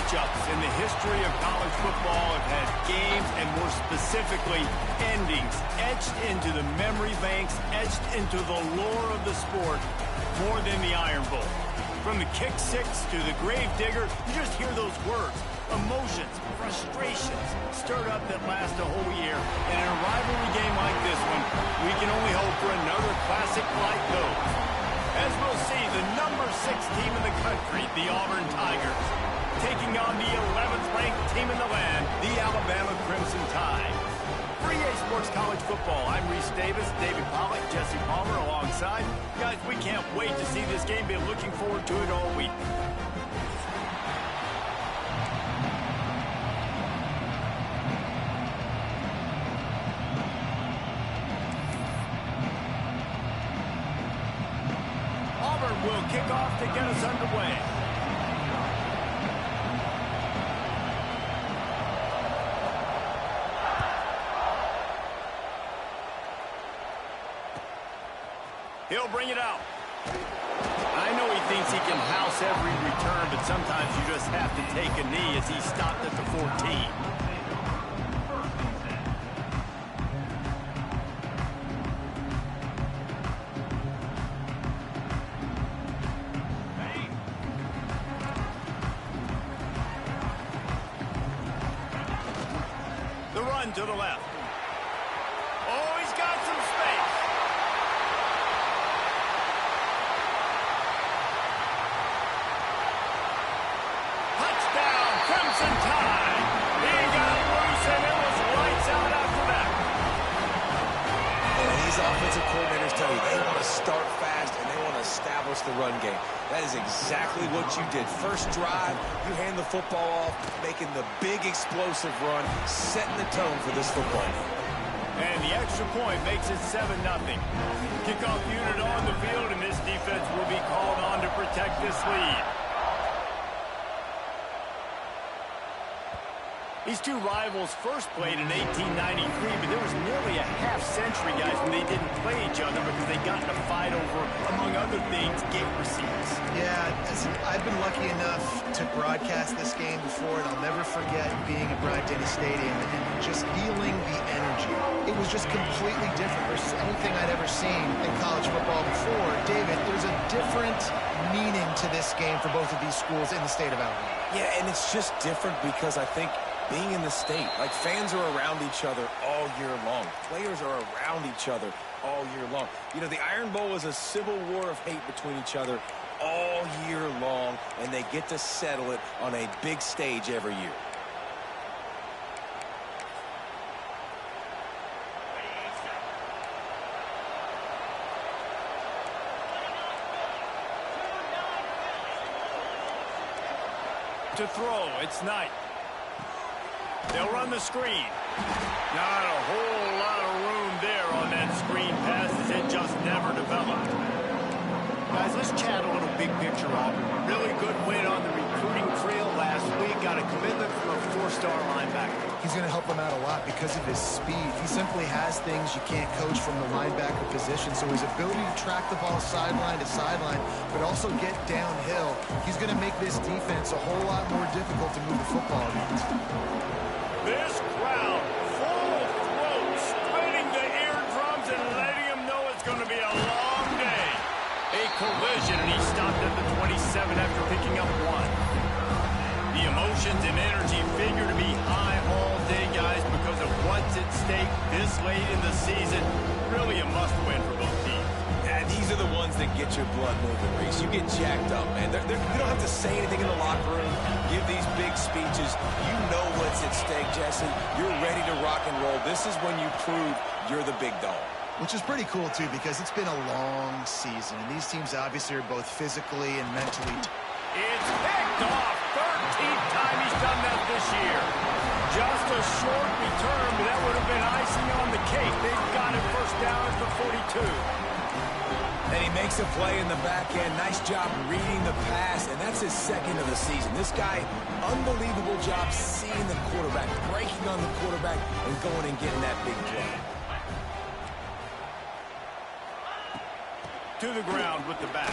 matchups in the history of college football have had games, and more specifically, endings etched into the memory banks, etched into the lore of the sport more than the Iron Bowl. From the kick six to the grave digger, you just hear those words. Emotions, frustrations, stirred up that last a whole year. And in a rivalry game like this one, we can only hope for another classic like those. As we'll see, the number 6 team in the country, the Auburn Tigers, taking on the 11th ranked team in the land, the Alabama Crimson Tide. For EA Sports College Football, I'm Reese Davis, David Pollack, Jesse Palmer alongside. Guys, we can't wait to see this game. Been looking forward to it all week. Auburn will kick off to get us underway. He'll bring it out. I know he thinks he can house every return, but sometimes you just have to take a knee as he stopped at the 14. The run to the left. Oh, he's got some space. Touchdown, Crimson Tide. He got loose, and it was lights out after that. And these offensive coordinators tell you they want to start fast and they want to establish the run game. That is exactly what you did. First drive, you hand the football off, making the big explosive run, setting the tone for this football game. And the extra point makes it 7-0. Kickoff unit on the field, and this defense will be called on to protect this lead. These two rivals first played in 1893, but there was nearly a half-century, guys, when they didn't play each other because they got in a fight over, among other things, gate receipts. Yeah, listen, I've been lucky enough to broadcast this game before, and I'll never forget being at Bryant-Denny Stadium and just feeling the energy. It was just completely different versus anything I'd ever seen in college football before. David, there's a different meaning to this game for both of these schools in the state of Alabama. Yeah, and it's just different because I think being in the state, like fans are around each other all year long. Players are around each other all year long. You know, the Iron Bowl is a civil war of hate between each other all year long, and they get to settle it on a big stage every year. To throw, it's Knight. They'll run the screen. Not a whole lot of room there on that screen pass as it just never developed. Guys, let's chat a little big picture Auburn. Really good win on the recruiting trail last week. Got a commitment from a 4-star linebacker. He's going to help them out a lot because of his speed. He simply has things you can't coach from the linebacker position. So his ability to track the ball sideline to sideline, but also get downhill, he's going to make this defense a whole lot more difficult to move the football against. This crowd, full throat, splitting the eardrums and letting him know it's going to be a long day. A collision, and he stopped at the 27 after picking up 1. The emotions and energy figure to be high all day, guys, because of what's at stake this late in the season. Really a must-win for both teams. And these are the ones that get your blood moving, Reese. You get jacked up, man. You don't have to say anything in the locker room, give these big speeches. You know what's at stake, Jesse. You're ready to rock and roll. This is when you prove you're the big dog. Which is pretty cool, too, because it's been a long season, and these teams obviously are both physically and mentally. It's picked off. 13th time he's done that this year. Just a short return, but that would have been icing on the cake. They've got it first down at the 42. And he makes a play in the back end. Nice job reading the pass, and that's his second of the season. This guy, unbelievable job seeing the quarterback, breaking on the quarterback, and going and getting that big play. To the ground with the back.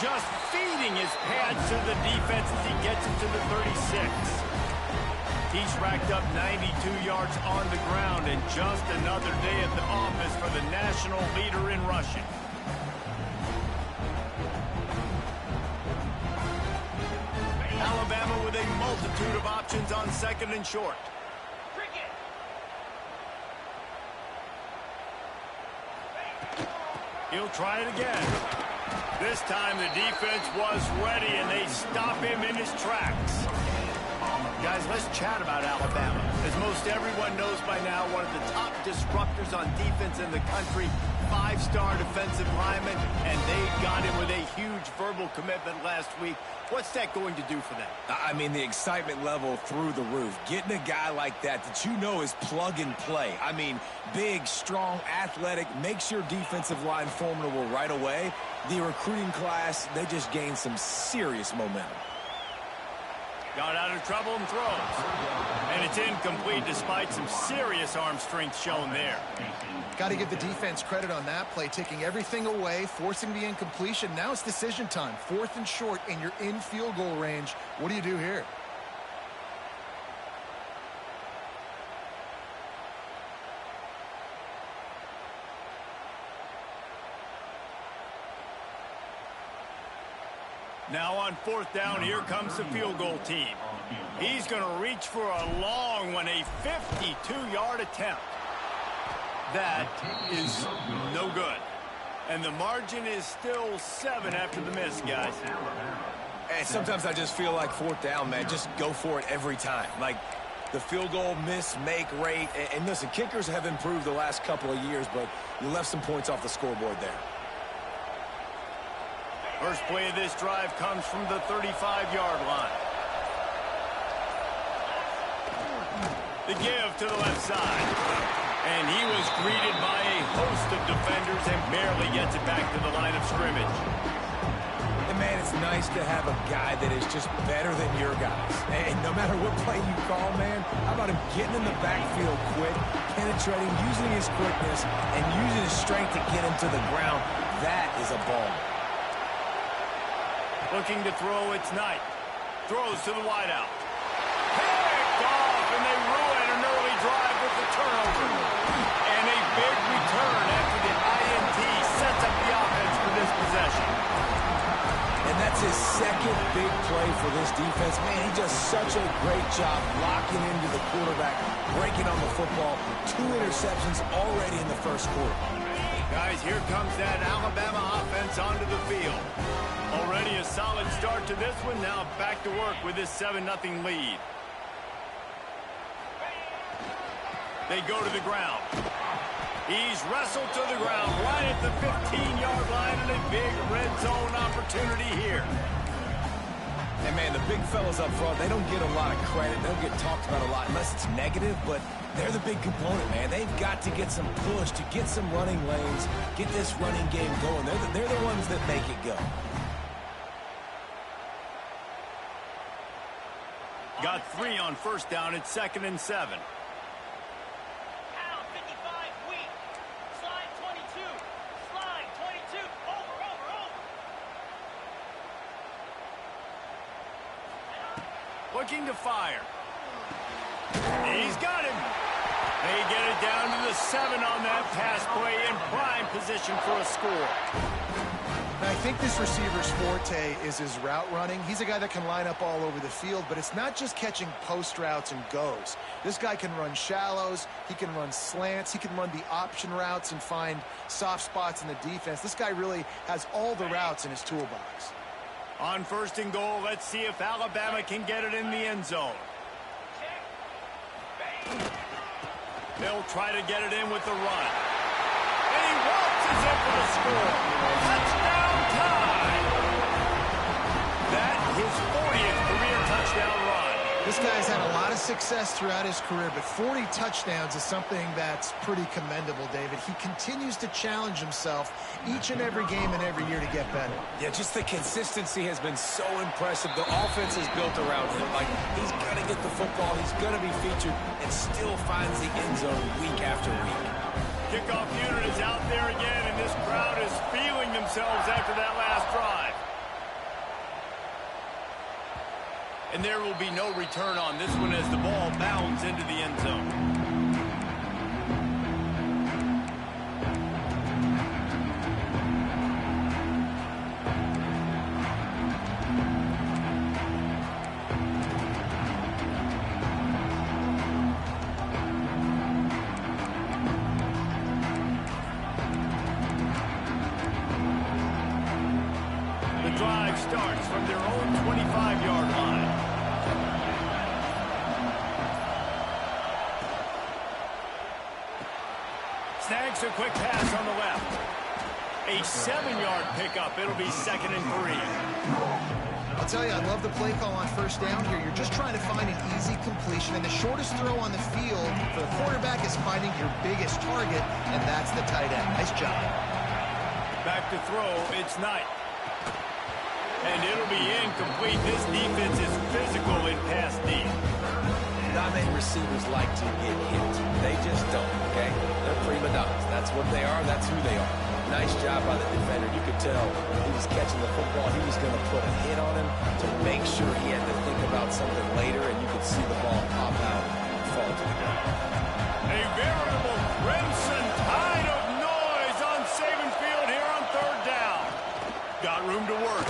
Just feeding his pads to the defense as he gets it to the 36. He's racked up 92 yards on the ground, and just another day at the office for the national leader in rushing. Alabama with a multitude of options on second and short. He'll try it again. This time the defense was ready, and they stop him in his tracks. Guys, let's chat about Alabama. As most everyone knows by now, one of the top disruptors on defense in the country, five-star defensive lineman, and they got him with a huge verbal commitment last week. What's that going to do for them? I mean, the excitement level through the roof. Getting a guy like that you know is plug and play. I mean, big, strong, athletic, makes your defensive line formidable right away. The recruiting class, they just gained some serious momentum. Got out of trouble and throws. And it's incomplete despite some serious arm strength shown there. Got to give the defense credit on that play, taking everything away, forcing the incompletion. Now it's decision time. 4th and short, and you're in field goal range. What do you do here? Now on 4th down, here comes the field goal team. He's going to reach for a long one, a 52-yard attempt. That is no good. And the margin is still 7 after the miss, guys. And sometimes I just feel like 4th down, man, just go for it every time. Like the field goal miss-make rate. And listen, kickers have improved the last couple of years, but you left some points off the scoreboard there. First play of this drive comes from the 35-yard line. The give to the left side. And he was greeted by a host of defenders and barely gets it back to the line of scrimmage. And, man, it's nice to have a guy that is just better than your guys. And no matter what play you call, man, how about him getting in the backfield quick, penetrating, using his quickness, and using his strength to get him to the ground. That is a ball. Looking to throw, it's Knight. Throws to the wideout. Picked off, and they ruin an early drive with the turnover. And a big return after the INT sets up the offense for this possession. And that's his second big play for this defense. Man, he does such a great job locking into the quarterback, breaking on the football. 2 interceptions already in the first quarter. Guys, here comes that Alabama offense onto the field. Already a solid start to this one. Now back to work with this 7-0 lead. They go to the ground. He's wrestled to the ground right at the 15-yard line, and a big red zone opportunity here. And, man, the big fellas up front, they don't get a lot of credit. They don't get talked about a lot unless it's negative, but they're the big component, man. They've got to get some push, to get some running lanes, get this running game going. They're the ones that make it go. Got 3 on first down. It's 2nd and 7. Looking to fire. He's got him. They get it down to the 7 on that pass play, in prime position for a score. I think this receiver's forte is his route running. He's a guy that can line up all over the field, but it's not just catching post routes and goes. This guy can run shallows, he can run slants, he can run the option routes and find soft spots in the defense. This guy really has all the routes in his toolbox. On 1st and goal, let's see if Alabama can get it in the end zone. They'll try to get it in with the run. And he waltzes in for the score. Touchdown time! That his 40th career touchdown run. This guy's had a lot of success throughout his career, but 40 touchdowns is something that's pretty commendable, David. He continues to challenge himself each and every game and every year to get better. Yeah, just the consistency has been so impressive. The offense is built around him. Like, he's going to get the football, he's going to be featured, and still finds the end zone week after week. Kickoff unit is out there again, and this crowd is feeling themselves after that last drive. And there will be no return on this one as the ball bounds into the end zone. Drive starts from their own 25-yard line. Snags a quick pass on the left. A 7-yard pickup. It'll be 2nd and 3. I'll tell you, I love the play call on first down here. You're just trying to find an easy completion, and the shortest throw on the field for the quarterback is finding your biggest target, and that's the tight end. Nice job. Back to throw. It's Knight. And it'll be incomplete. This defense is physical in pass D. Not many receivers like to get hit. They just don't, okay? They're prima donnas. That's what they are. That's who they are. Nice job by the defender. You could tell he was catching the football. He was going to put a hit on him to make sure he had to think about something later, and you could see the ball pop out and fall to the ground. A veritable crimson tide of noise on Saban Field here on 3rd down. Got room to work.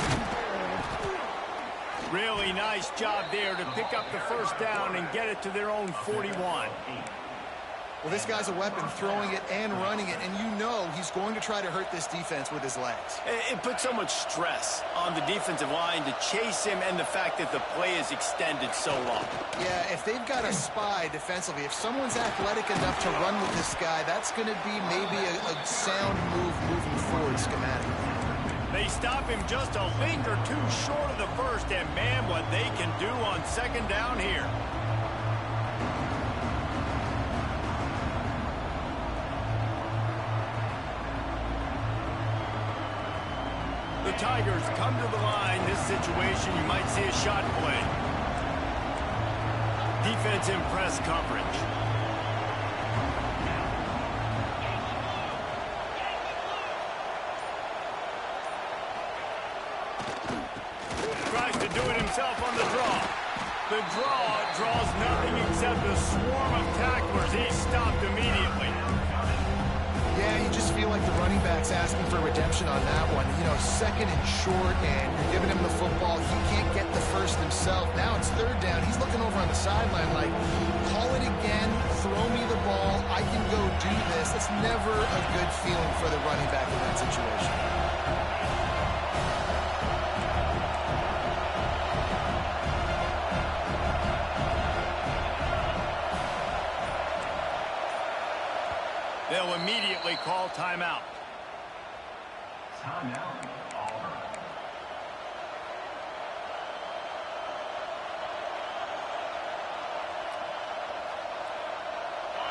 Really nice job there to pick up the first down and get it to their own 41. Well, this guy's a weapon, throwing it and running it, and you know he's going to try to hurt this defense with his legs. It puts so much stress on the defensive line to chase him and the fact that the play is extended so long. Yeah, if they've got a spy defensively, if someone's athletic enough to run with this guy, that's going to be maybe a sound move moving forward schematically. They stop him just a link or two short of the first, and man, what they can do on 2nd down here. The Tigers come to the line. This situation, you might see a shot play. Defense in press coverage. Tries to do it himself on the draw. The draw draws nothing except a swarm of tacklers. He's stopped immediately. Yeah, you just feel like the running back's asking for redemption on that one. You know, 2nd and short, and you're giving him the football. He can't get the first himself. Now it's 3rd down. He's looking over on the sideline like, call it again, throw me the ball, I can go do this. It's never a good feeling for the running back in that situation. They'll immediately call timeout. Timeout, Auburn.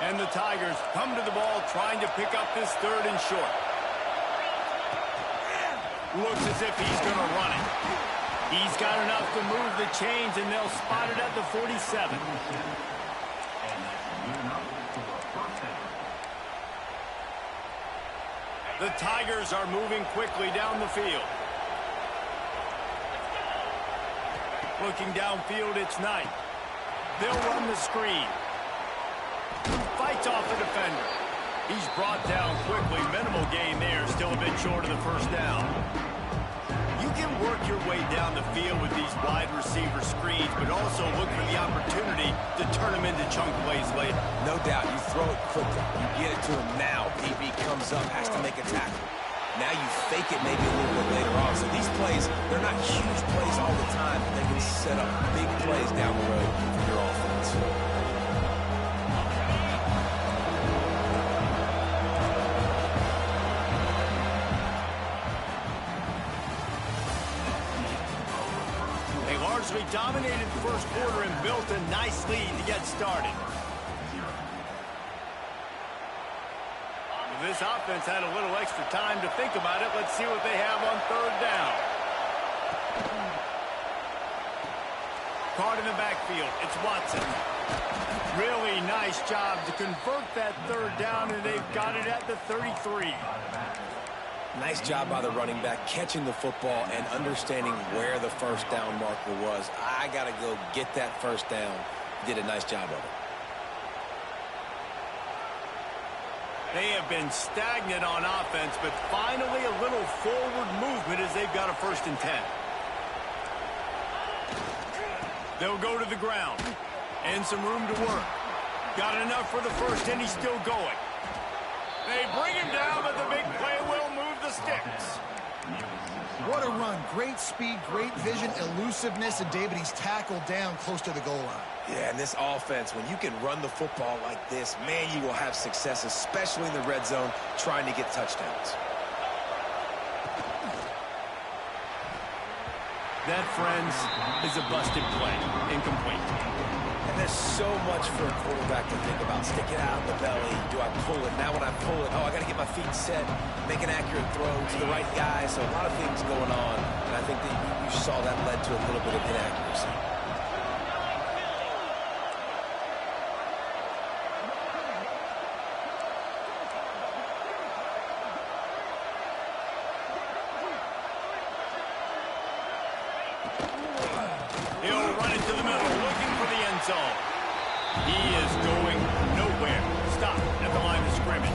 And the Tigers come to the ball trying to pick up this 3rd and short. Looks as if he's going to run it. He's got enough to move the chains, and they'll spot it at the 47. The Tigers are moving quickly down the field. Looking downfield, it's Knight. They'll run the screen. Fights off the defender. He's brought down quickly. Minimal gain there. Still a bit short of the first down. You can work your way down the field with these wide receiver screens, but also look for the opportunity to turn them into chunk plays later. No doubt, you throw it quickly. You get it to him now. PB comes up, has to make a tackle. Now you fake it maybe a little bit later on. So these plays, they're not huge plays all the time, but they can set up big plays down the road for your offense. Largely dominated the first quarter and built a nice lead to get started. This offense had a little extra time to think about it. Let's see what they have on 3rd down. Caught in the backfield. It's Watson. Really nice job to convert that 3rd down, and they've got it at the 33. Nice job by the running back, catching the football and understanding where the first down marker was. I got to go get that first down. Did a nice job of it. They have been stagnant on offense, but finally a little forward movement as they've got a 1st and 10. They'll go to the ground. And some room to work. Got enough for the first, and he's still going. They bring him down, but the big play will move the sticks. What a run. Great speed, great vision, elusiveness, and David, he's tackled down close to the goal line. Yeah, and this offense, when you can run the football like this, man, you will have success, especially in the red zone, trying to get touchdowns. That, friends, is a busted play. Incomplete. And there's so much for a quarterback to think about. Stick it out in the belly. Do I pull it? Now when I pull it, oh, I got to get my feet set, make an accurate throw to the right guy. So a lot of things going on. And I think that you saw that led to a little bit of inaccuracy. He'll run it to the middle, looking for the end zone. He is going nowhere. Stop at the line of scrimmage.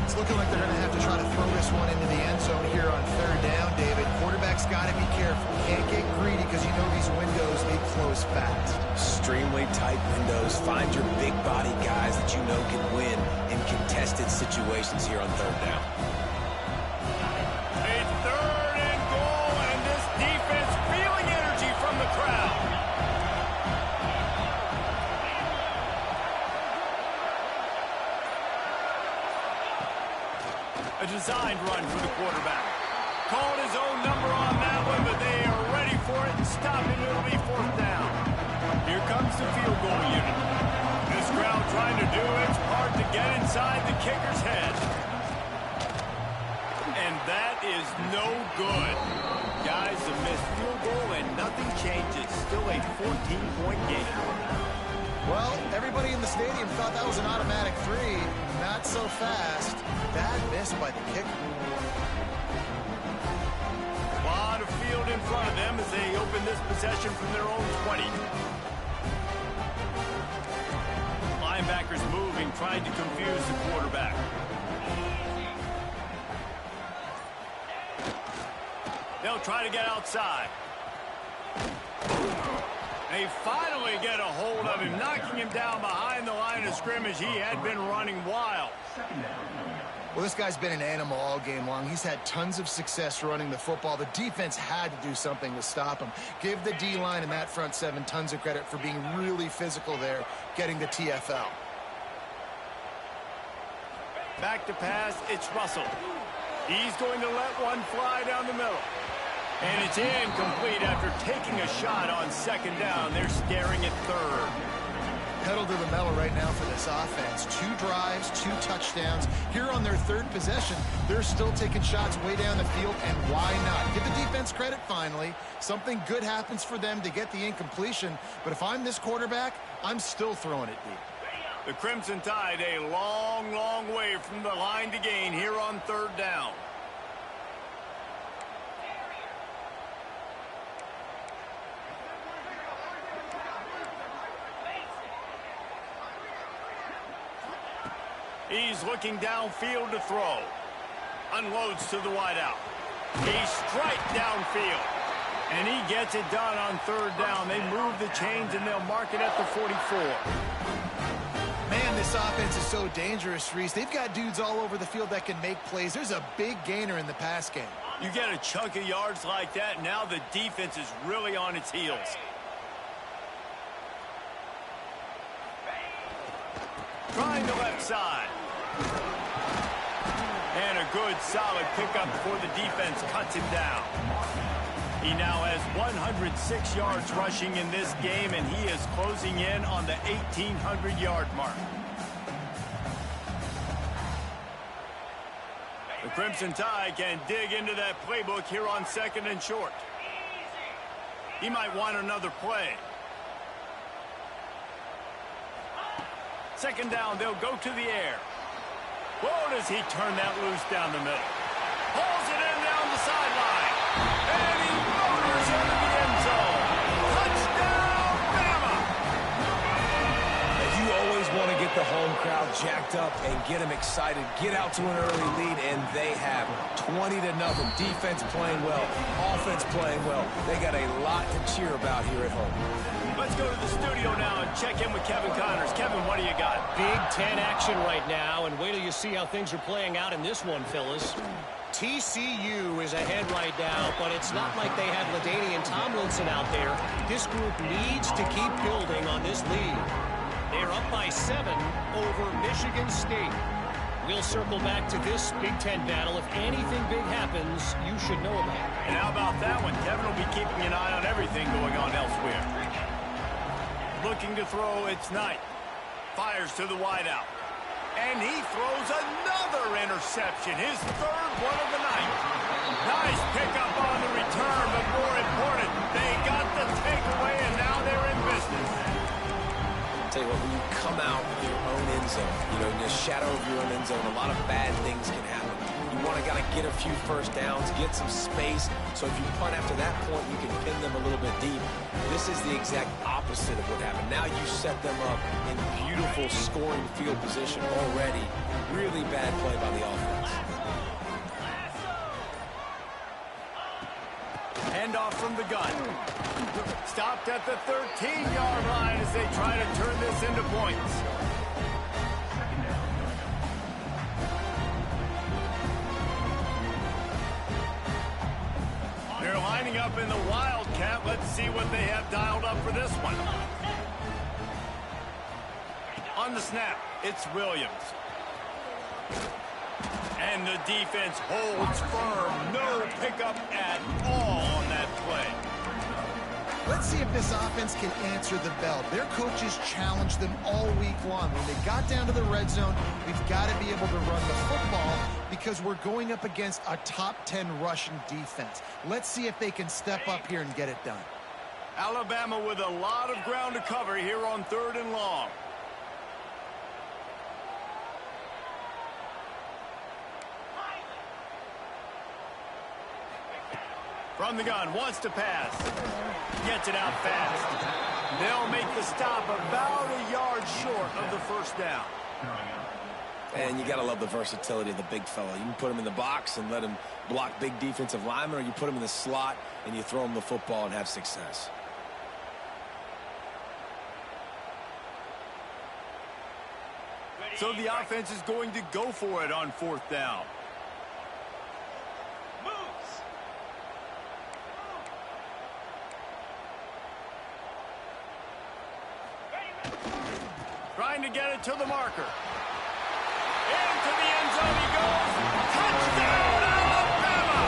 It's looking like they're going to have to try to throw this one into the end zone here on 3rd down, David. Quarterback's got to be careful. Can't get greedy because you know these windows, they close fast. Extremely tight windows. Find your big body guys that you know can win in contested situations here on 3rd down. A 3rd and goal, and this defense feeling energy from the crowd. A designed run for the quarterback. Called his own number on that one, but they are ready for it and stop it. It'll be 4th down. Here comes the field goal unit. This crowd trying to do its part to get inside the kicker's head. And that is no good. Guys, a missed field goal and nothing changes. Still a 14-point game. Well, everybody in the stadium thought that was an automatic 3. Not so fast. Bad miss by the kicker. A lot of field in front of them as they open this possession from their own 20. Linebackers moving, trying to confuse the quarterback. They'll try to get outside. They finally get a hold of him, knocking him down behind the line of scrimmage. He had been running wild. Well, this guy's been an animal all game long. He's had tons of success running the football. The defense had to do something to stop him. Give the D-line and that front 7 tons of credit for being really physical there, getting the TFL. Back to pass, it's Russell. He's going to let one fly down the middle. And it's incomplete after taking a shot on 2nd down. They're staring at 3rd. Pedal to the metal right now for this offense. 2 drives, 2 touchdowns. Here on their 3rd possession, they're still taking shots way down the field, and why not? Give the defense credit finally. Something good happens for them to get the incompletion, but if I'm this quarterback, I'm still throwing it deep. The Crimson Tide a long, long way from the line to gain here on 3rd down. He's looking downfield to throw. Unloads to the wideout. He's straight downfield. And he gets it done on 3rd down. They move the chains and they'll mark it at the 44. Man, this offense is so dangerous, Reese. They've got dudes all over the field that can make plays. There's a big gainer in the pass game. You get a chunk of yards like that, now the defense is really on its heels. Trying the left side. And a good, solid pickup before the defense cuts him down. He now has 106 yards rushing in this game, and he is closing in on the 1,800-yard mark. The Crimson Tide can dig into that playbook here on 2nd and short. He might want another play. 2nd down, they'll go to the air. Whoa, does he turn that loose down the middle. Pulls it in down the sideline. And he motors into the end zone. Touchdown, Bama! You always want to get the home crowd jacked up and get them excited. Get out to an early lead, and they have 20-0. Defense playing well. Offense playing well. They got a lot to cheer about here at home. Let's go to the studio now and check in with Kevin Connors. Kevin, what do you got? Big Ten action right now, and wait till you see how things are playing out in this one, fellas. TCU is ahead right now, but it's not like they had LaDainian Tomlinson out there. This group needs to keep building on this lead. They're up by 7 over Michigan State. We'll circle back to this Big Ten battle. If anything big happens, you should know about it. And how about that one? Kevin will be keeping an eye on everything going on elsewhere. Looking to throw, it's Knight. Fires to the wideout. And he throws another interception. His third one of the night. Nice pickup on the return, but more important, they got the takeaway, and now they're in business. Tell you what, when you come out of your own end zone, in the shadow of your own end zone, a lot of bad things can happen. You want to kind of get a few first downs, get some space, so if you punt after that point, you can pin them a little bit deep. This is the exact opposite of what happened. Now you set them up in beautiful scoring field position already. Really bad play by the offense. Handoff from the gun. Stopped at the 13-yard line as they try to turn this into points. They're lining up in the Wildcat. Let's see what they have dialed up for this one. On the snap, it's Williams. And the defense holds firm. No pickup at all on that play. Let's see if this offense can answer the bell. Their coaches challenged them all week long. When they got down to the red zone, we've got to be able to run the football because we're going up against a top 10 Russian defense. Let's see if they can step up here and get it done. Alabama with a lot of ground to cover here on 3rd and long. From the gun, wants to pass. Gets it out fast. They'll make the stop about a yard short of the first down. And you got to love the versatility of the big fella. You can put him in the box and let him block big defensive linemen, or you put him in the slot and you throw him the football and have success. So the offense is going to go for it on 4th down. Trying to get it to the marker. Into the end zone he goes. Touchdown, Alabama!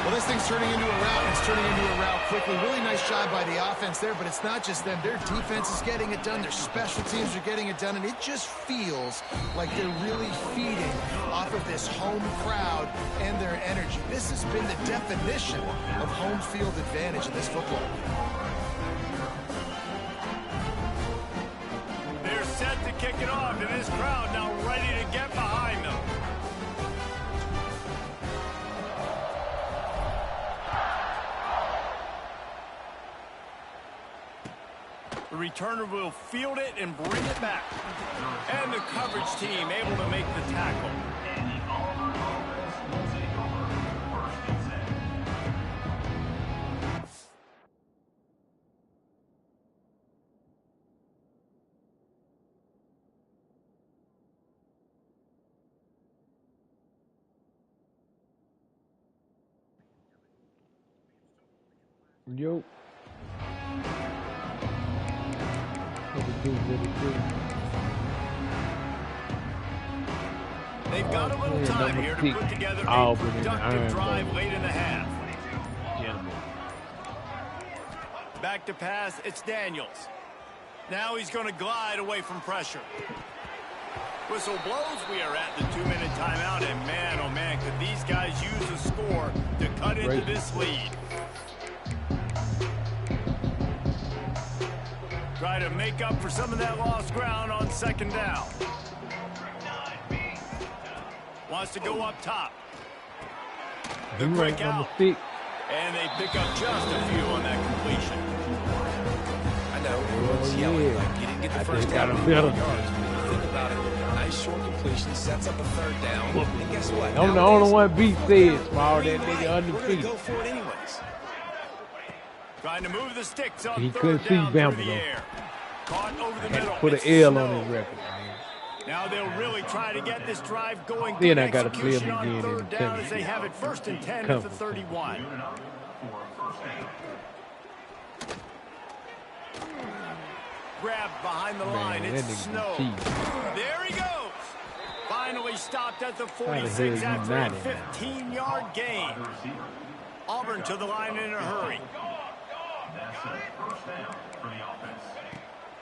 Well, this thing's turning into a rout, and it's turning into a rout quickly. Really nice job by the offense there, but it's not just them. Their defense is getting it done. Their special teams are getting it done, and it just feels like they're really feeding off of this home crowd and their energy. This has been the definition of home field advantage in this football. Set to kick it off, and this crowd now ready to get behind them. The returner will field it and bring it back. And the coverage team able to make the tackle. Yo. They've got a little time here to put together a productive drive late in the half. Back to pass, it's Daniels. Now he's going to glide away from pressure. Whistle blows, we are at the 2-minute timeout, and man, oh man, could these guys use a score to cut into this lead. Try to make up for some of that lost ground on 2nd down. Wants to go up top. The He quick ranked number out. 6. And they pick up just a few on that completion. I know everyone's yelling like he didn't get the first down on 1 yards. Think about it. Nice short completion, sets up a 3rd down. And guess what? I'm the only one beat said, small, that nigga We're going to undefeated. go for it anyways. Trying to move the sticks on He 3rd couldn't see down Bama, through the though. air. Caught over the middle. Put an It's L on Snow. his record, man. Now they'll really try to get this drive going. Then Good I gotta play execution him on again 3rd in down as they 10. have it 1st and 10 at the Cover. 31. Grabbed behind the line. Man, It's that nigga Snow. be cheating. There he goes. Finally stopped at the How the hell 46 you after a not in? 15-yard gain. Auburn to the line in a hurry.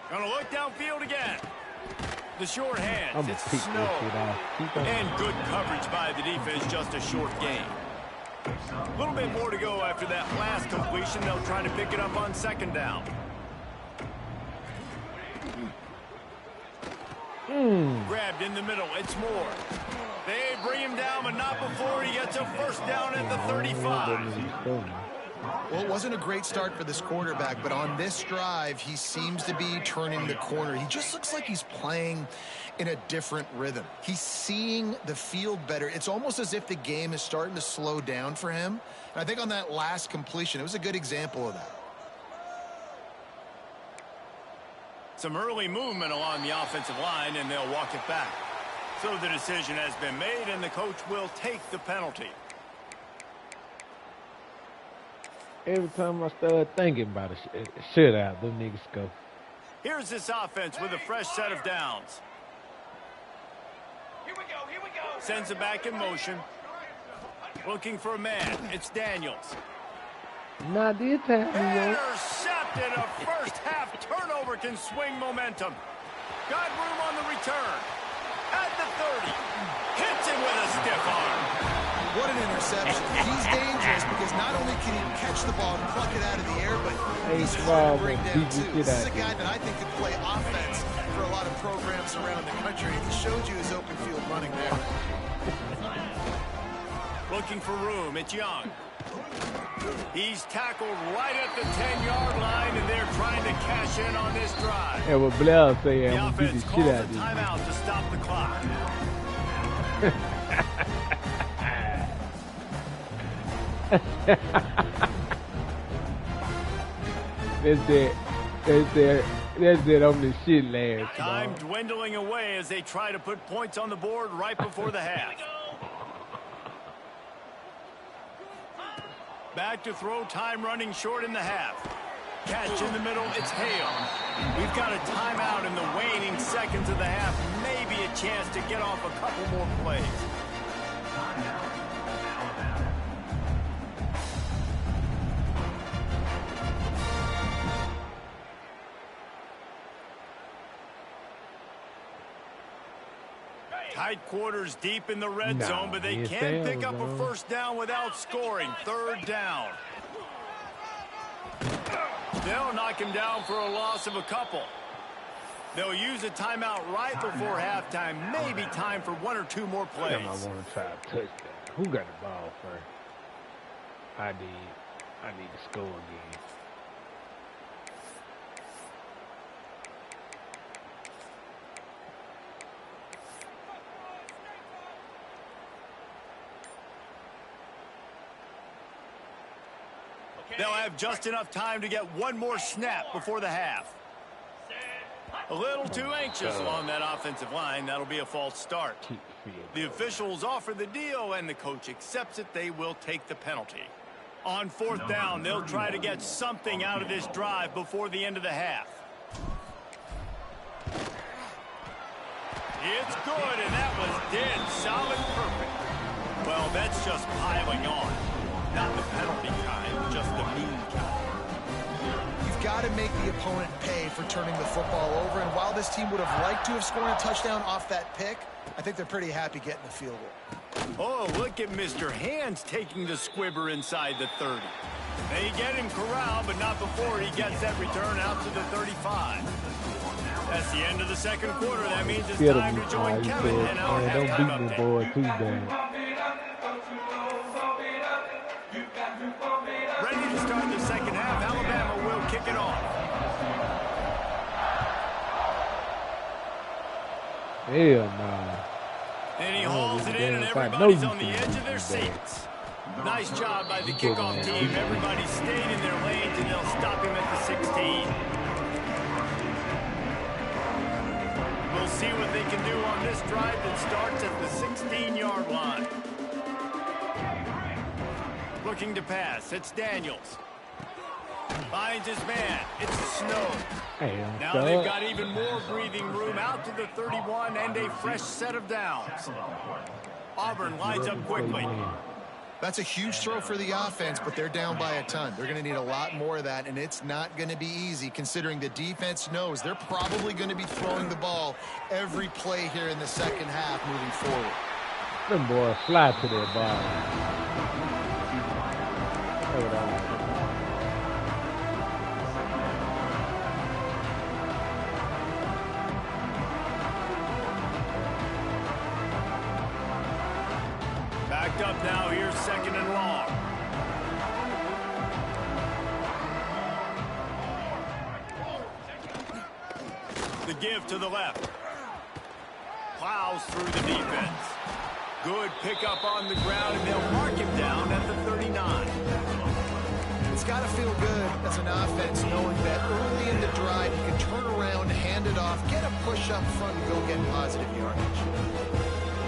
Gonna look downfield again. The short hands. I'm gonna It's pick this Snow. shit off. Keep on. And good coverage by the defense, just a short gain. A little bit more to go after that last completion. They'll try to pick it up on 2nd down. Grabbed in the middle. It's Moore. They bring him down, but not before he gets a 1st down at the 35. Well, it wasn't a great start for this quarterback, but on this drive, he seems to be turning the corner. He just looks like he's playing in a different rhythm. He's seeing the field better. It's almost as if the game is starting to slow down for him. And I think on that last completion, it was a good example of that. Some early movement along the offensive line, and they'll walk it back. So the decision has been made, and the coach will take the penalty. Every time I start thinking about it, shut out, them niggas go. Here's this offense with a fresh set of downs. Here we go. Sends it back in motion. Looking for a man. It's Daniels. Not this time, man. Intercepted. A first-half turnover can swing momentum. Got room on the return. At the 30. Hits him with a stiff arm. What an interception. He's dangerous because not only can he catch the ball and pluck it out of the air, but he's hard to bring down, too. This is a guy that I think could play offense for a lot of programs around the country. He showed you his open field running there. Looking for room. It's Young. He's tackled right at the 10-yard line, and they're trying to cash in on this drive. Yeah, what Blair say, The I'm gonna beat offense the calls shit a out of this. timeout to stop the clock. That's it on the shit last. Time dwindling away as they try to put points on the board right before the half. Back to throw, time running short in the half. Catch in the middle, it's Hale. We've got a timeout in the waning seconds of the half. Maybe a chance to get off a couple more plays. Tight quarters deep in the red zone, but they can't pick up a first down without scoring. 3rd down. They'll knock him down for a loss of a couple. They'll use a timeout right before halftime. Maybe time for 1 or 2 more plays. I want to try a touchdown. Who got the ball first? I did. I need to score again. They'll have just enough time to get 1 more snap before the half. A little too anxious along that offensive line. That'll be a false start. The officials offer the deal, and the coach accepts it. They will take the penalty. On 4th down, they'll try to get something out of this drive before the end of the half. It's good, and that was dead solid perfect. Well, that's just piling on. Not the penalty kind, just the mean kind. You've got to make the opponent pay for turning the football over, and while this team would have liked to have scored a touchdown off that pick, I think they're pretty happy getting the field goal. Oh, look at Mr. Hands taking the squibber inside the 30. They get him corralled, but not before he gets that return out to the 35. That's the end of the second quarter. That means it's Get time him, to join he Kevin said, and our man, don't halftime beat me, update. boy, too bad. Ready to start the second half. Alabama will kick it off. Hell no. And he Oh, hauls it in, and damn, I know everybody's you on the can edge beat of their me, seats. Nice job by the You get kickoff on team. beat. Everybody stayed in their lanes, and they'll stop him at the 16. We'll see what they can do on this drive that starts at the 16-yard line. Looking to pass. It's Daniels. Finds his man. It's Snow. Hey, Now they've got even more breathing room out to the 31 and a fresh set of downs. Auburn lines up quickly. That's a huge throw for the offense, but they're down by a ton. They're going to need a lot more of that, and it's not going to be easy considering the defense knows they're probably going to be throwing the ball every play here in the second half moving forward. Them boys fly to their ball. Backed up now. Here's second and long. The give to the left. Plows through the defense. Good pickup on the ground, and they'll mark him down at the 39. It's got to feel good as an offense knowing that early in the drive you can turn around, hand it off, get a push up front, and go get positive yardage.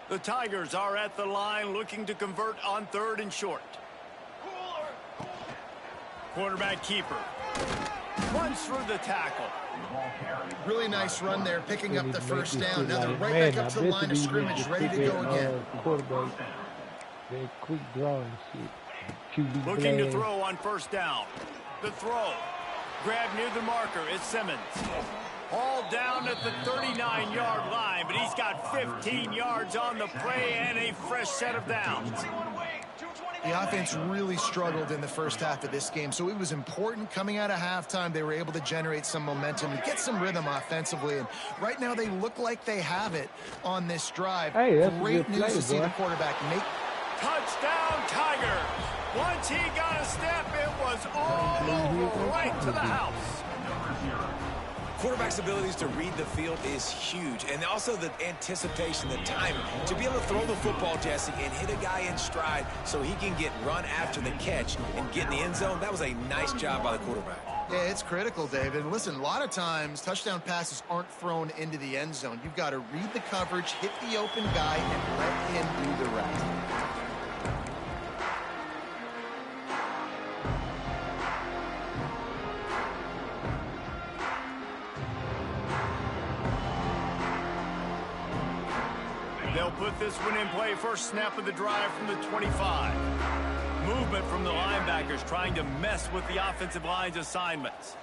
The Tigers are at the line looking to convert on third and short. Quarterback keeper. Runs through the tackle. Really nice run there, picking up the first down. Now they're right Man, back up to the I line bet of you scrimmage, ready to go again. Quarterback, they quick drawing shit. QB Looking to blast. throw on first down. The throw. Grab near the marker. It's Simmons. All down at the 39-yard line, but he's got 15 yards on the play and a fresh set of downs. The offense really struggled in the first half of this game, so it was important coming out of halftime. They were able to generate some momentum and get some rhythm offensively, and right now they look like they have it on this drive. Hey, that's a great good news play, to see boy. the quarterback make. Touchdown, Tigers. Once he got a step, it was all over, right to the house. Quarterback's abilities to read the field is huge, and also the anticipation, the timing, to be able to throw the football, Jesse, and hit a guy in stride so he can get run after the catch and get in the end zone. That was a nice job by the quarterback. Yeah, it's critical, David. And listen, a lot of times touchdown passes aren't thrown into the end zone. You've got to read the coverage, hit the open guy, and let him do the rest. They'll put this one in play. First snap of the drive from the 25. Movement from the linebackers trying to mess with the offensive line's assignments.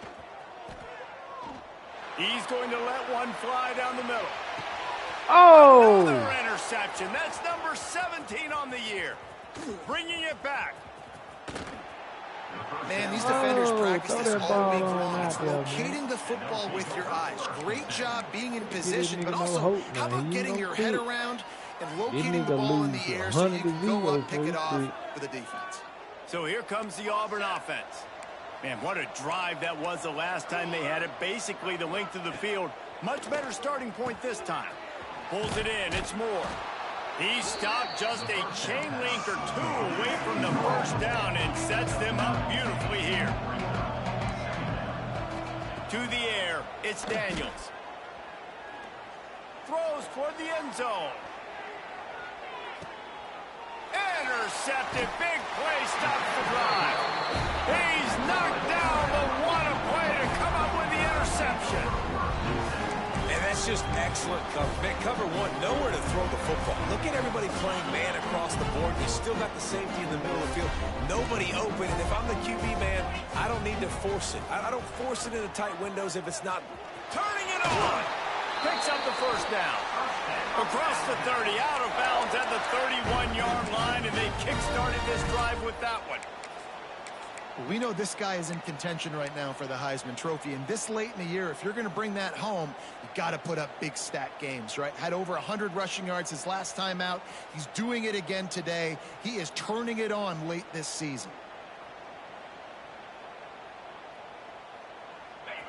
He's going to let one fly down the middle. Oh! Another interception. That's number 17 on the year. Bringing it back. Man, these defenders practice throw this that all ball week on long. out It's there, man. locating the football with your eyes. Great job being in position, but nigga no also hope, how man. about He getting don't your head quit. around and This locating the nigga ball in lose the air so you can go 100 up, pick it off quit. for the defense. So here comes the Auburn offense. Man, what a drive that was the last time they had it. Basically the length of the field. Much better starting point this time. Pulls it in. It's Moore. He stopped just a chain link or two away from the first down and sets them up beautifully here. To the air, it's Daniels. Throws toward the end zone. Intercepted. Big play stops the drive. He's knocked down, but what a play to come up with the interception. And that's just excellent cover. Man, cover one, nowhere to throw the football. Look at everybody playing man across the board. You still got the safety in the middle of the field. Nobody open, and if I'm the QB man, I don't need to force it. I don't force it into tight windows if it's not Turning it on. Picks up the first down. Across the 30, out of bounds at the 31-yard line, and they kick-started this drive with that one. We know this guy is in contention right now for the Heisman Trophy, and this late in the year, if you're going to bring that home, you got to put up big stat games, right? Had over 100 rushing yards his last time out. He's doing it again today. He is turning it on late this season.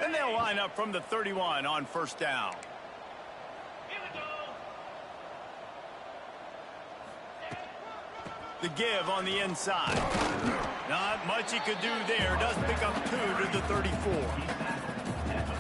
And they'll line up from the 31 on first down. The give on the inside. Not much he could do there. Does pick up 2 to the 34.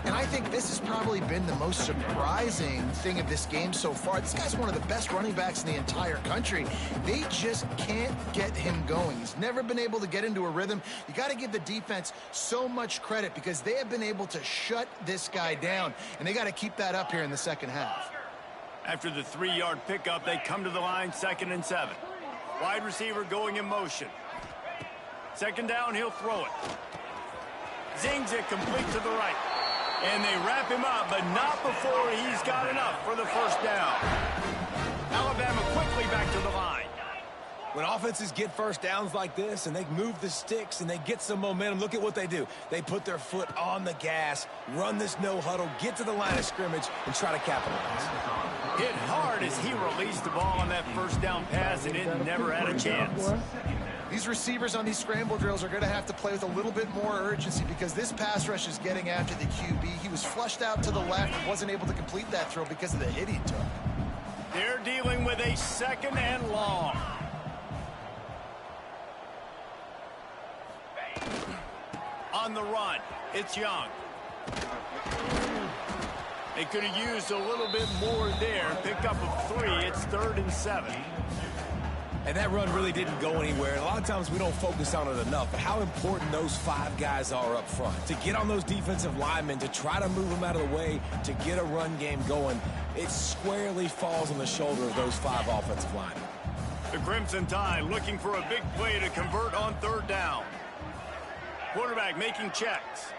And I think this has probably been the most surprising thing of this game so far. This guy's one of the best running backs in the entire country. They just can't get him going. He's never been able to get into a rhythm. You got to give the defense so much credit because they have been able to shut this guy down, and they got to keep that up here in the second half. After the 3-yard pickup, they come to the line, 2nd and 7. Wide receiver going in motion. Second down, he'll throw it. Zings it complete to the right. And they wrap him up, but not before he's got enough for the first down. Alabama quickly back to the line. When offenses get first downs like this and they move the sticks and they get some momentum, look at what they do. They put their foot on the gas, run this no huddle, get to the line of scrimmage, and try to capitalize. Hit hard as he released the ball on that first down pass, and it never had a chance. These receivers on these scramble drills are going to have to play with a little bit more urgency because this pass rush is getting after the QB. He was flushed out to the left and wasn't able to complete that throw because of the hit he took. They're dealing with a 2nd and long. On the run, it's Young. They could have used a little bit more there. Pick up of 3. It's 3rd and 7. And that run really didn't go anywhere. And a lot of times we don't focus on it enough. But how important those 5 guys are up front. To get on those defensive linemen, to try to move them out of the way, to get a run game going, it squarely falls on the shoulder of those 5 offensive linemen. The Crimson Tide looking for a big play to convert on 3rd down. Quarterback making checks.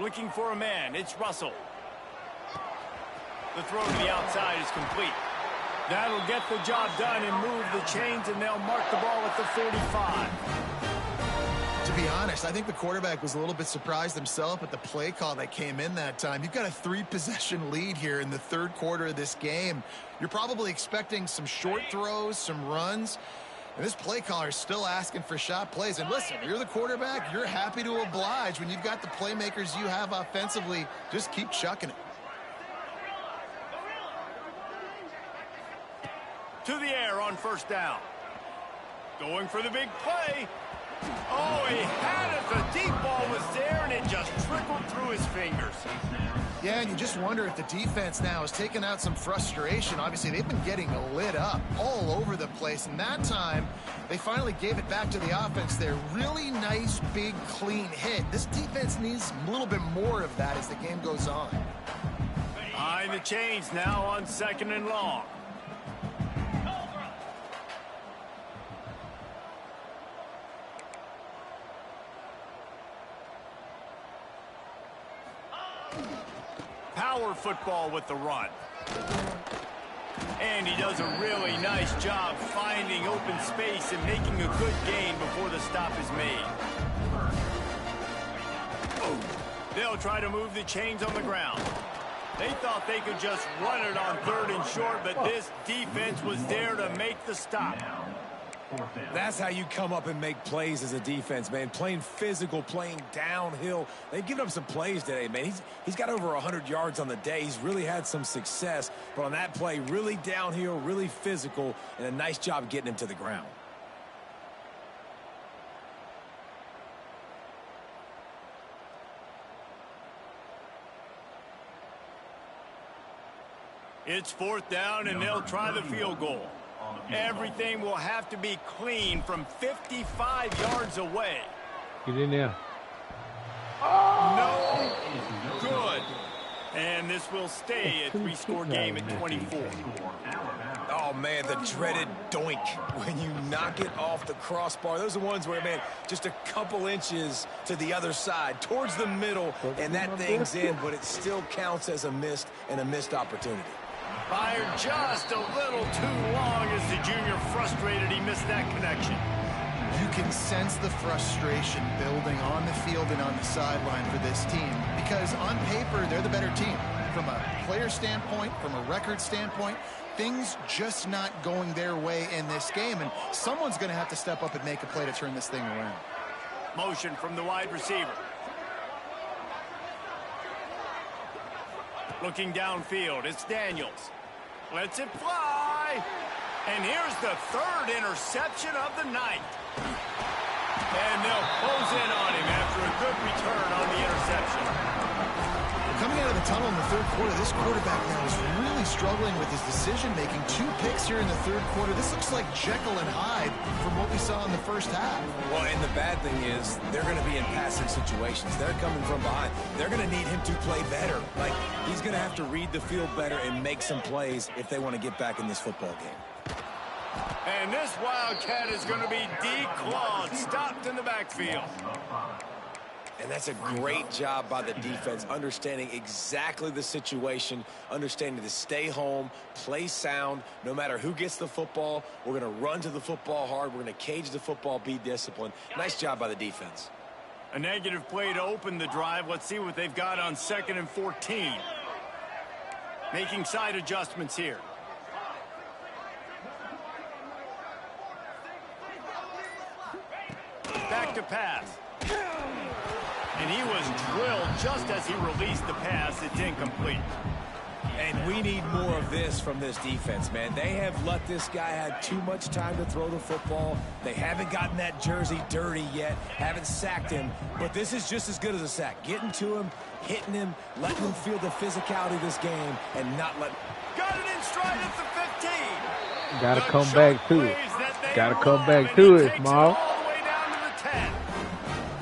Looking for a man. It's Russell. The throw to the outside is complete. That'll get the job done and move the chains, and they'll mark the ball at the 45. To be honest, I think the quarterback was a little bit surprised himself at the play call that came in that time. You've got a 3-possession lead here in the 3rd quarter of this game. You're probably expecting some short throws, some runs. And this play caller is still asking for shot plays. And listen, you're the quarterback. You're happy to oblige when you've got the playmakers you have offensively. Just keep chucking it. To the air on first down. Going for the big play. Oh, he had it. The deep ball was there, and it just trickled through his fingers. Yeah, and you just wonder if the defense now has taken out some frustration. Obviously, they've been getting lit up all over the place. And that time, they finally gave it back to the offense there. Really nice, big, clean hit. This defense needs a little bit more of that as the game goes on. Behind the chains now on 2nd and long. Power football with the run. And he does a really nice job finding open space and making a good gain before the stop is made. They'll try to move the chains on the ground. They thought they could just run it on 3rd and short, but this defense was there to make the stop. That's how you come up and make plays as a defense, man. Playing physical, playing downhill. They've given up some plays today, man. He's got over 100 yards on the day. He's really had some success. But on that play, really downhill, really physical, and a nice job getting him to the ground. It's 4th down, and they'll try the field goal. Everything will have to be clean from 55 yards away. Get in there. No good. And this will stay a 3-score game at 24. Oh, Oh, man, the dreaded doink when you knock it off the crossbar. Those are ones where, man, just a couple inches to the other side, towards the middle, and that thing's in, but it still counts as a missed opportunity. Fired just a little too long as the junior frustrated he missed that connection. You can sense the frustration building on the field and on the sideline for this team because on paper, they're the better team. From a player standpoint, from a record standpoint, things just not going their way in this game, and someone's going to have to step up and make a play to turn this thing around. Motion from the wide receiver. Looking downfield, it's Daniels. Lets it fly. And here's the third interception of the night. And they'll close in on him after a good return on the interception. Coming out of the tunnel in the third quarter, this quarterback now is really struggling with his decision-making. 2 picks here in the third quarter. This looks like Jekyll and Hyde from what we saw in the first half. Well, and the bad thing is they're going to be in passing situations. They're coming from behind. They're going to need him to play better. Like, he's going to have to read the field better and make some plays if they want to get back in this football game. And this Wildcat is going to be declawed, stopped in the backfield. And that's a great job by the defense, understanding exactly the situation, understanding to stay home, play sound. No matter who gets the football, we're going to run to the football hard. We're going to cage the football, be disciplined. Nice job by the defense. A negative play to open the drive. Let's see what they've got on 2nd and 14. Making side adjustments here. Back to pass. And he was drilled just as he released the pass. It's incomplete. And we need more of this from this defense, man. They have let this guy have too much time to throw the football. They haven't gotten that jersey dirty yet, haven't sacked him. But this is just as good as a sack. Getting to him, hitting him, letting him feel the physicality of this game, and not letting... Got it in stride at the 15. Gotta come back to it. Gotta come back to it, Small.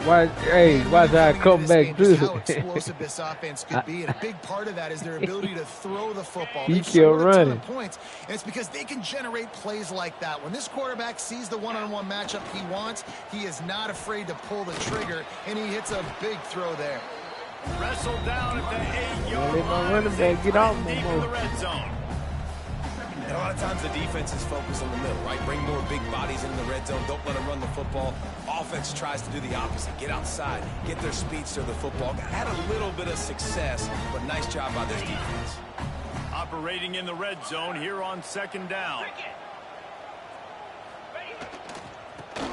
Why I come back to how explosive this offense could be, and a big part of that is their ability to throw the football. He kept running points, and it's because they can generate plays like that. When this quarterback sees the one-on-one matchup he wants, he is not afraid to pull the trigger, and he hits a big throw there. Wrestled down at the 8-yard let my running back get off deep in the red zone. And a lot of times the defense is focused on the middle, right? Bring more big bodies into the red zone. Don't let them run the football. Offense tries to do the opposite. Get outside. Get their speeds to the football. Had a little bit of success, but nice job by this defense. Operating in the red zone here on 2nd down.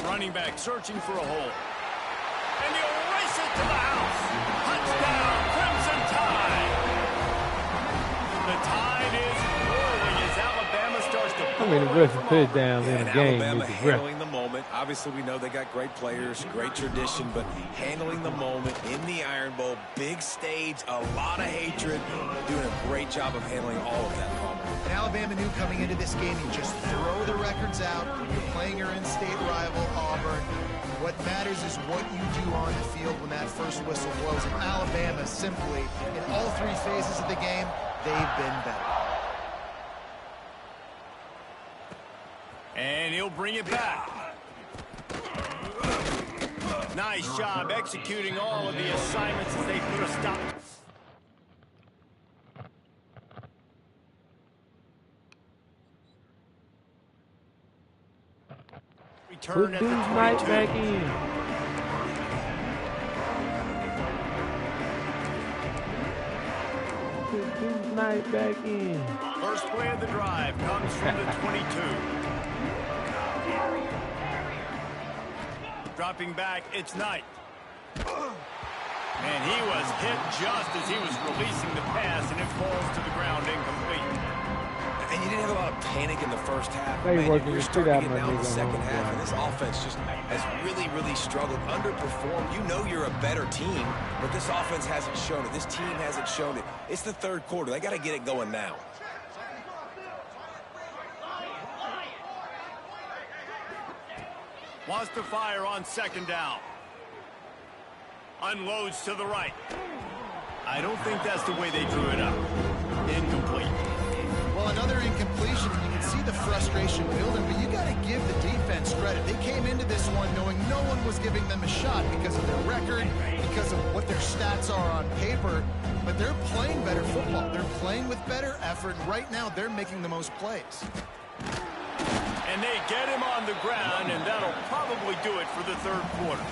Running back searching for a hole. And he'll race it to the house. Touchdown, Crimson Tide. The Tide is rolling as Alabama starts to... I mean, the rest of touchdowns in the game. Alabama handling the moment. Obviously, we know they got great players, great tradition, but handling the moment in the Iron Bowl, big stage, a lot of hatred, doing a great job of handling all of that moment. And Alabama knew coming into this game, you just throw the records out. You're playing your in-state rival, Auburn. What matters is what you do on the field when that first whistle blows. And Alabama simply, in all 3 phases of the game, they've been better. And he'll bring it back. Nice job executing all of the assignments as they put a stop. Return at the 22. Right back in. Right back in. First play of the drive comes from the 22. Dropping back, it's Knight. And he was hit just as he was releasing the pass, and it falls to the ground incomplete. And you didn't have a lot of panic in the first half. They Man, working you're the starting shit to out get of my down the nigga second on half, the and this offense just has really struggled, underperformed. You know you're a better team, but this offense hasn't shown it. This team hasn't shown it. It's the third quarter. They got to get it going now. Wants to fire on 2nd down. Unloads to the right. I don't think that's the way they drew it up. Incomplete. Well, another incompletion. You can see the frustration frustration building, but you got to give the defense credit. They came into this one knowing no one was giving them a shot because of their record, because of what their stats are on paper, but they're playing better football. They're playing with better effort, and right now they're making the most plays. And they get him on the ground, and that'll probably do it for the third quarter.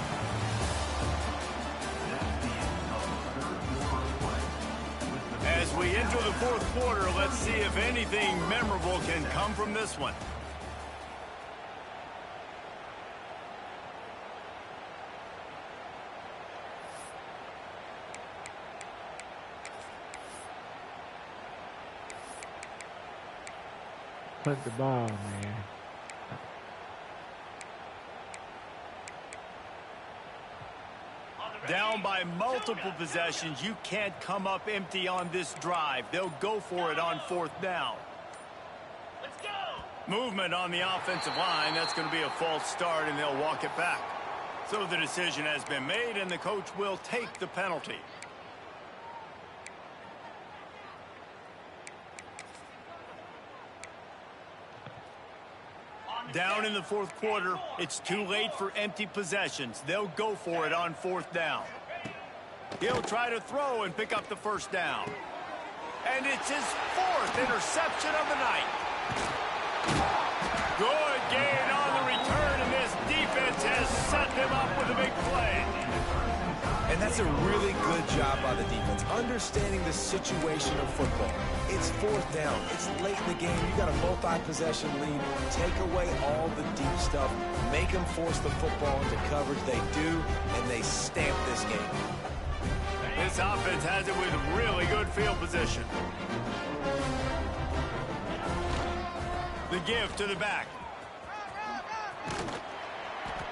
As we enter the fourth quarter, let's see if anything memorable can come from this one. Punt the ball, man. Down by multiple possessions, you can't come up empty on this drive. They'll go for it on fourth down. Let's go! Movement on the offensive line. That's going to be a false start, and they'll walk it back. So the decision has been made, and the coach will take the penalty. Down in the fourth quarter, it's too late for empty possessions. They'll go for it on fourth down. He'll try to throw and pick up the first down. And it's his fourth interception of the night. Good gain on the return, and this defense has set them up with a big play. And that's a really good job by the defense, understanding the situation of football. It's fourth down. It's late in the game. You got a multi-possession lead. Take away all the deep stuff. Make them force the football into coverage. They do, and they stamp this game. This offense has it with really good field position. The give to the back.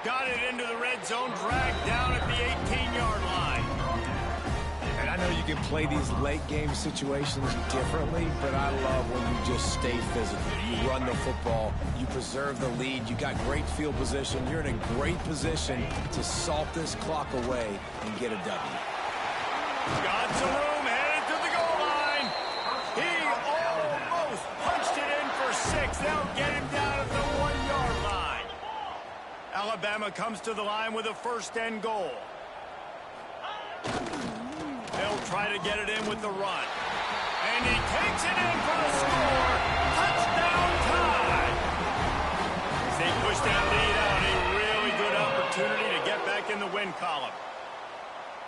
Got it into the red zone, dragged down at the 18-yard line. And I know you can play these late game situations differently, but I love when you just stay physical. You run the football, you preserve the lead, you got great field position, you're in a great position to salt this clock away and get a W. Got some room, headed to the goal line. He almost punched it in for 6. They'll get him down at the 1-yard line. Alabama comes to the line with a first and goal. They'll try to get it in with the run. And he takes it in for the score. Touchdown tie. As they push that lead out, a really good opportunity to get back in the win column.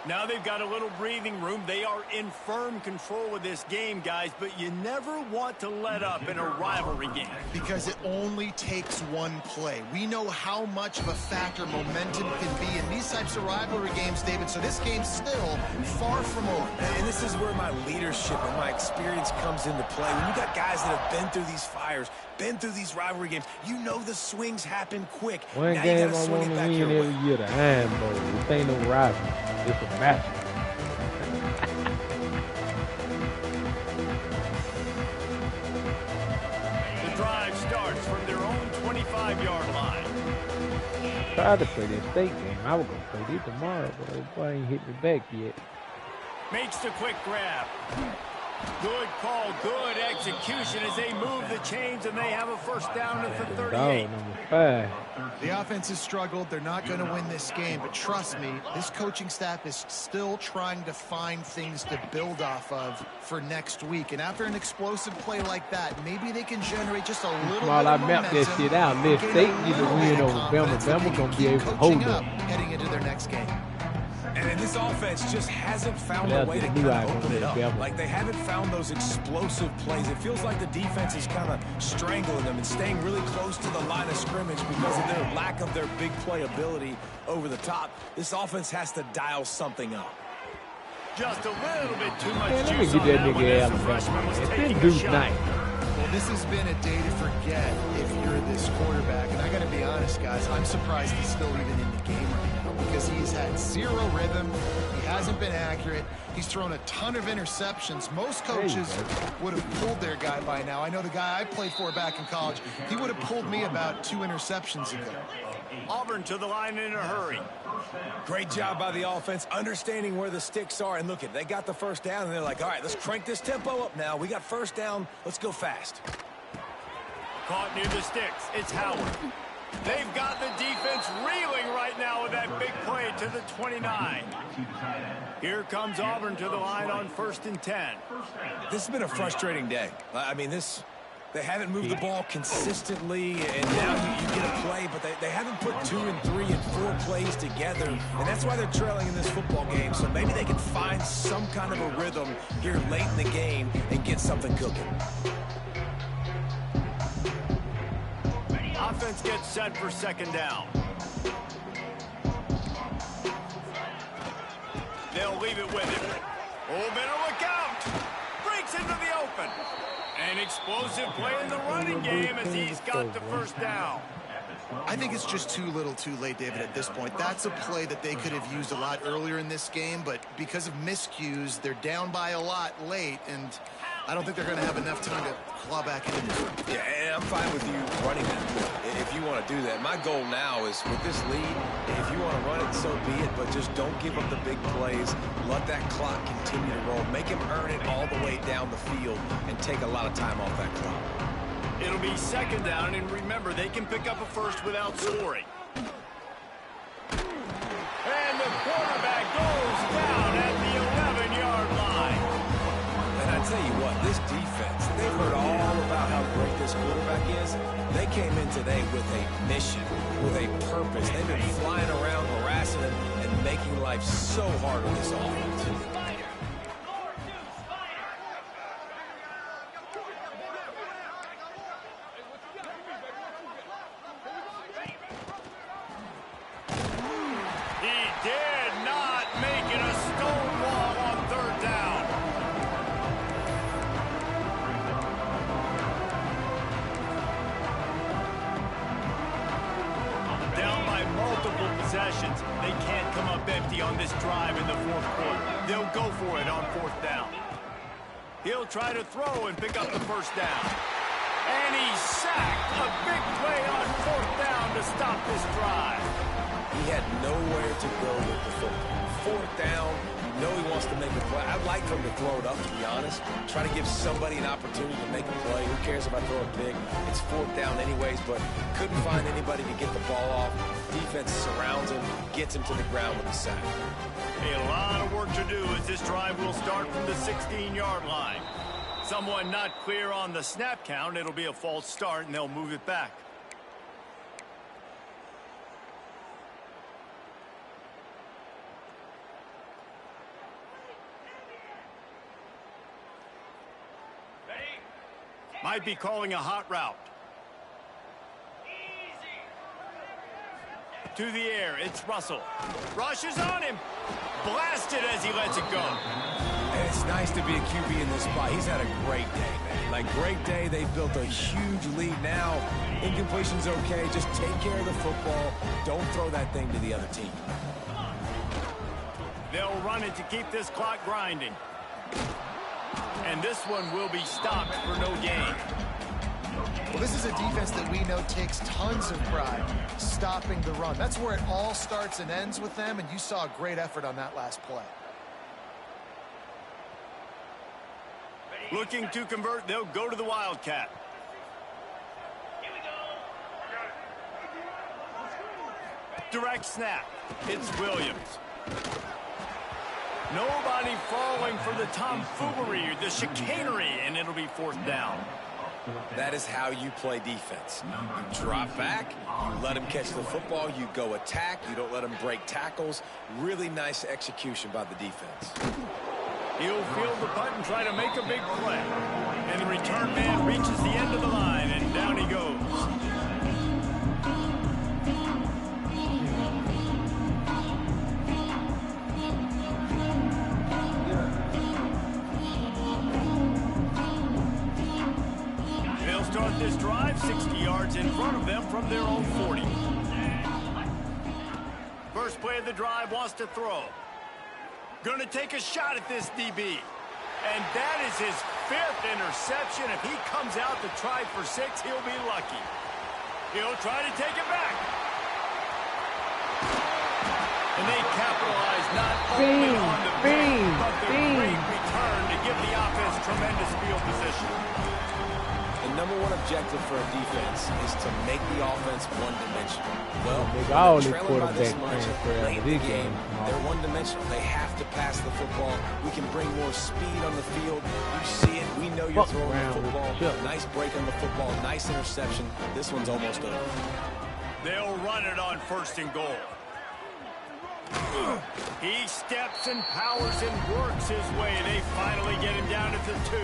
Now they've got a little breathing room. They are in firm control of this game, guys, but you never want to let up in a rivalry game. Because it only takes one play. We know how much of a factor momentum can be in these types of rivalry games, David, so this game's still far from over. And this is where my leadership and my experience comes into play. When you got guys that have been through these fires, been through these rivalry games, you know the swings happen quick. One now game you I gotta swing want it to back win your way. every year, the Iron Bowl. This ain't no rivalry. It's a match. The drive starts from their own 25-yard line. Tried to play this state game. I was gonna play this tomorrow, but the boy ain't hit me back yet. Makes the quick grab. Good call, good execution as they move the chains, and they have a first down at the 38. Dog number 5. The offense has struggled. They're not going to win this game, but trust me, this coaching staff is still trying to find things to build off of for next week. And after an explosive play like that, maybe they can generate just a little bit While I of mapped momentum. that shit out, Liz State need to win over Bama. Bama gonna be able to hold up them. heading into their next game. And this offense just hasn't found Yeah, a way to the kind new of eye open it up. Alabama. Like, they haven't found those explosive plays. It feels like the defense is kind of strangling them and staying really close to the line of scrimmage because of their lack of their big play ability over the top. This offense has to dial something up. Just a little bit too much Man, let me juice get on that that one nigga as the Alabama. freshman was It's taking been a Duke shot. night. Well, this has been a day to forget if you're this quarterback. And I got to be honest, guys, I'm surprised he's still even in the game right now because he's had zero rhythm. He hasn't been accurate. He's thrown a ton of interceptions. Most coaches would have pulled their guy by now. I know the guy I played for back in college, he would have pulled me about 2 interceptions ago. Auburn to the line in a hurry. Great job by the offense, understanding where the sticks are. And look, they got the first down, and they're like, all right, let's crank this tempo up now. We got first down. Let's go fast. Caught near the sticks. It's Howard. They've got the defense reeling right now with that big play to the 29. Here comes Auburn to the line on 1st and 10. This has been a frustrating day. I mean, they haven't moved the ball consistently, and now you get a play, but they haven't put 2 and 3 and 4 plays together, and that's why they're trailing in this football game. So maybe they can find some kind of a rhythm here late in the game and get something cooking. Offense gets set for 2nd down. They'll leave it with him. Oh, better look out. Breaks into the open. An explosive play in the running game as he's got the 1st down. I think it's just too little too late, David, at this point. That's a play that they could have used a lot earlier in this game, but because of miscues, they're down by a lot late, and I don't think they're going to have enough time to claw back into this one. Yeah, and I'm fine with you running that play if you want to do that. My goal now is with this lead, if you want to run it, so be it, but just don't give up the big plays. Let that clock continue to roll. Make him earn it all the way down the field and take a lot of time off that clock. It'll be 2nd down, and remember, they can pick up a first without scoring. And the quarterback goes down at the 11-yard line. And I tell you what, this defense, they've heard all about how great this quarterback is. They came in today with a mission, with a purpose. They've been flying around, harassing him, and making life so hard on this offense. They can't come up empty on this drive in the 4th quarter. They'll go for it on 4th down. He'll try to throw and pick up the 1st down. And he's sacked. A big play on 4th down to stop this drive. He had nowhere to go with the football. 4th down, you know he wants to make a play. I'd like for him to throw it up, to be honest. Try to give somebody an opportunity to make a play. Who cares if I throw a pick? It's 4th down anyways, but couldn't find anybody to get the ball off. Defense surrounds him, gets him to the ground with a sack. A lot of work to do as this drive will start from the 16-yard line. Someone not clear on the snap count. It'll be a false start, and they'll move it back. Might be calling a hot route. To the air, it's Russell. Rushes on him. Blasted as he lets it go. And it's nice to be a QB in this spot. He's had a great day, man. Like, great day. They've built a huge lead now. Incompletion's okay. Just take care of the football. Don't throw that thing to the other team. They'll run it to keep this clock grinding. And this one will be stopped for no gain. Well, this is a defense that we know takes tons of pride stopping the run. That's where it all starts and ends with them, and you saw a great effort on that last play. Looking to convert, they'll go to the Wildcat. Direct snap. It's Williams. Nobody falling for the tomfoolery, the chicanery, and it'll be 4th down. That is how you play defense. You drop back, you let him catch the football, you go attack, you don't let him break tackles. Really nice execution by the defense. He'll field the punt and try to make a big play. And the return man reaches the end of the line, and down he goes. Start this drive 60 yards in front of them from their own 40. First play of the drive, wants to throw. Going to take a shot at this DB. And that is his 5th interception. If he comes out to try for 6, he'll be lucky. He'll try to take it back. And they capitalize not only on the big, but the great return to give the offense tremendous field position. And number one objective for a defense is to make the offense one-dimensional. Well, all they're these trailing by this quarterbacks much transfer late in the this game. game. They're one-dimensional. They have to pass the football. We can bring more speed on the field. You see it. We know you're throwing the football. Nice break on the football. Nice interception. This one's almost over. They'll run it on 1st and goal. He steps and powers and works his way. They finally get him down at the 2.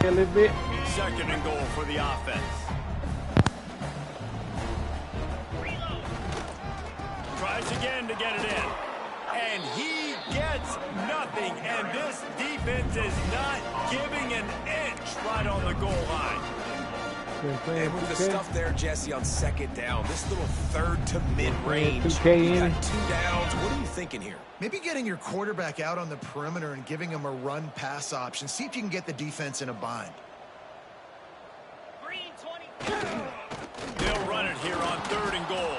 A little bit. 2nd and goal for the offense. Tries again to get it in. And he gets nothing. And this defense is not giving an inch right on the goal line. And with the stuff there, Jesse, on 2nd down, this little 3rd to mid-range, you got 2 downs. What are you thinking here? Maybe getting your quarterback out on the perimeter and giving him a run-pass option. See if you can get the defense in a bind. They'll run it here on 3rd and goal.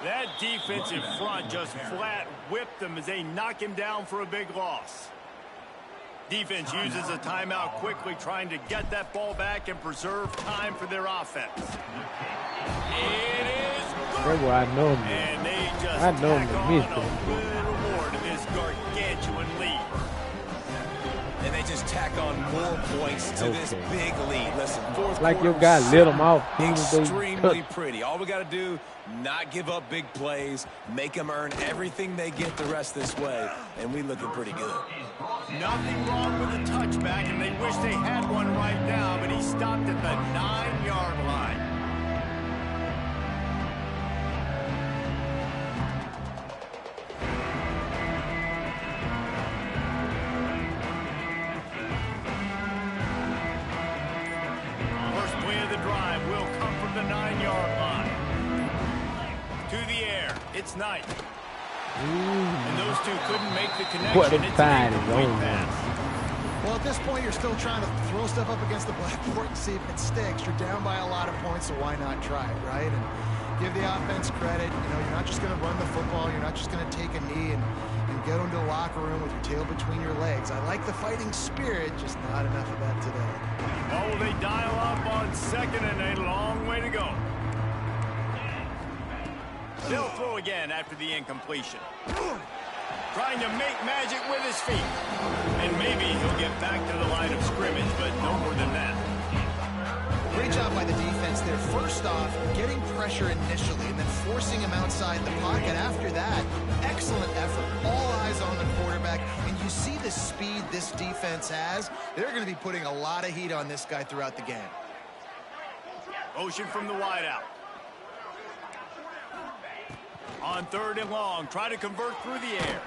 That defensive front just flat whipped them as they knock him down for a big loss. Defense uses a timeout quickly, trying to get that ball back and preserve time for their offense. It is good. That's why I know him. And they just I know him tack to on miss a little more to this gargantuan lead. And they just tack on more points to this big lead. Listen, 4th like quarter, your guy lit them off. extremely pretty. All we got to do, not give up big plays, make them earn everything they get the rest this way, and we looking pretty good. Nothing wrong with a touchback, and they wish they had one right now, but he stopped at the 9-yard line. First play of the drive will come from the 9-yard line. To the air, it's Knight. And those two couldn't make the connection. What a It's fine an incomplete pass. Well, at this point, you're still trying to throw stuff up against the blackboard and see if it sticks. You're down by a lot of points, so why not try it, right? And give the offense credit. You know, you're not just going to run the football. You're not just going to take a knee and go into the locker room with your tail between your legs. I like the fighting spirit, just not enough of that today. Oh, they dial up on 2nd and a long way to go. They'll throw again after the incompletion. Trying to make magic with his feet. And maybe he'll get back to the line of scrimmage, but no more than that. Great job by the defense there. First off, getting pressure initially and then forcing him outside the pocket. After that, excellent effort. All eyes on the quarterback. And you see the speed this defense has. They're going to be putting a lot of heat on this guy throughout the game. Motion from the wideout. On 3rd and long, try to convert through the air.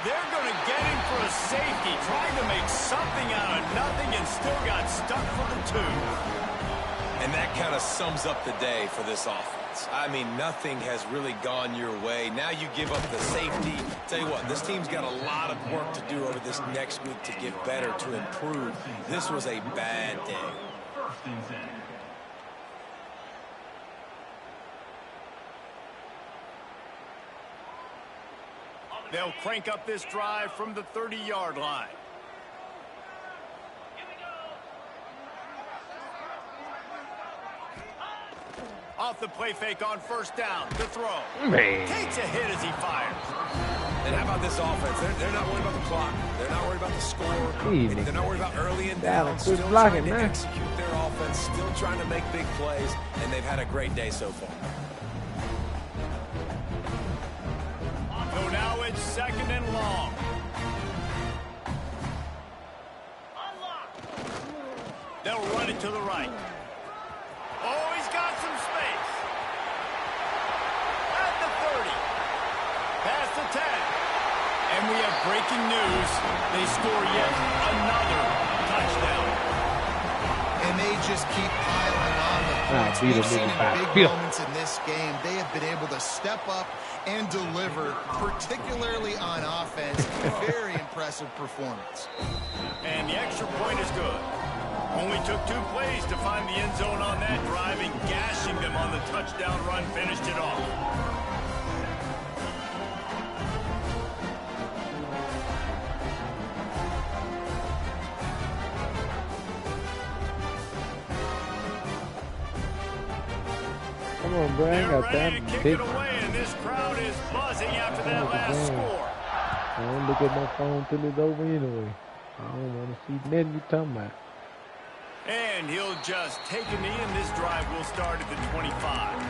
They're going to get him for a safety, trying to make something out of nothing and still got stuck for the 2. And that kind of sums up the day for this offense. I mean, nothing has really gone your way. Now you give up the safety. Tell you what, this team's got a lot of work to do over this next week to get better, to improve. This was a bad day. They'll crank up this drive from the 30-yard line. Off the play fake on 1st down. The throw. Man. Takes a hit as he fires. And how about this offense? They're not worried about the clock. They're not worried about the score. They're not worried about early and down. Still trying to execute their offense. Still trying to make big plays. And they've had a great day so far. So now it's 2nd and long. They'll run it to the right. Oh, he's got some space. At the 30. Past the 10. And we have breaking news. They score yet another touchdown. And they just keep piling on the points. We've seen in big moments in this game, they have been able to step up and deliver, particularly on offense. Very impressive performance. And the extra point is good. Only took 2 plays to find the end zone on that drive, and gashing them on the touchdown run finished it off. on, bro. I ain't They're got ready time to to kick it pick. away, and this crowd is buzzing after that last score. I don't look at my phone till it's over anyway. I don't want to see nothing you talking about. And he'll just take a knee, and this drive will start at the 25.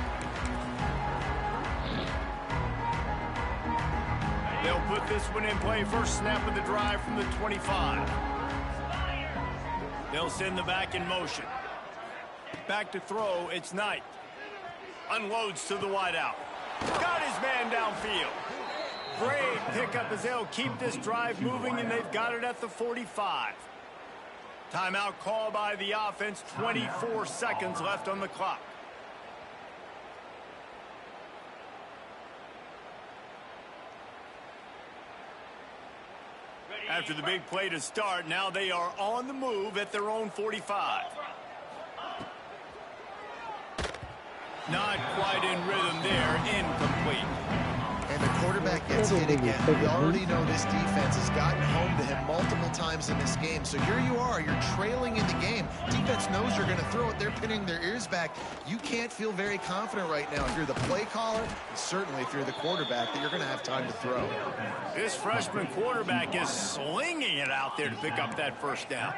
They'll put this one in play. First snap of the drive from the 25. They'll send the back in motion. Back to throw, it's Knight. Unloads to the wideout. Got his man downfield. Great pickup as they'll keep this drive moving, and they've got it at the 45. Timeout call by the offense. 24 seconds left on the clock. After the big play to start, now they are on the move at their own 45. Not quite in rhythm there. Incomplete. And the quarterback gets hit again. We already know this defense has gotten home to him multiple times in this game. So here you are. You're trailing in the game. Defense knows you're going to throw it. They're pinning their ears back. You can't feel very confident right now. If you're the play caller, and certainly if you're the quarterback, that you're going to have time to throw. This freshman quarterback is slinging it out there to pick up that first down.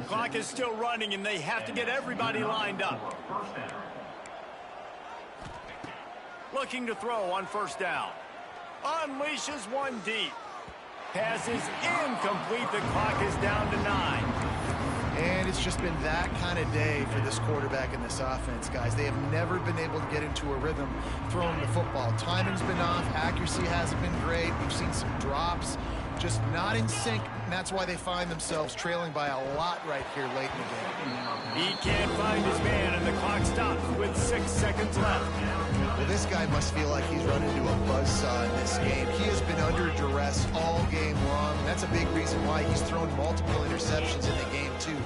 Clock is still running, and they have to get everybody lined up. Looking to throw on first down. Unleashes one deep. Pass is incomplete. The clock is down to 9. And it's just been that kind of day for this quarterback and this offense, guys. They have never been able to get into a rhythm throwing the football. Timing's been off. Accuracy hasn't been great. We've seen some drops. Just not in sync, and that's why they find themselves trailing by a lot right here late in the game. He can't find his man, and the clock stops with 6 seconds left. Well, this guy must feel like he's run into a buzzsaw in this game. He has been under duress all game long, and that's a big reason why he's thrown multiple interceptions in the game, too.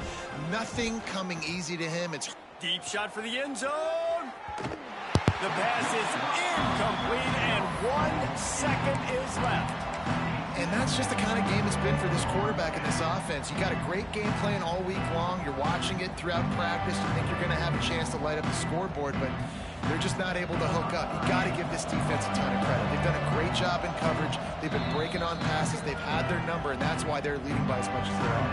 Nothing coming easy to him. It's deep shot for the end zone. The pass is incomplete, and 1 second is left. And that's just the kind of game it's been for this quarterback and this offense. You got a great game plan all week long. You're watching it throughout practice. You think you're going to have a chance to light up the scoreboard, but they're just not able to hook up. You got to give this defense a ton of credit. They've done a great job in coverage. They've been breaking on passes. They've had their number, and that's why they're leading by as much as they are.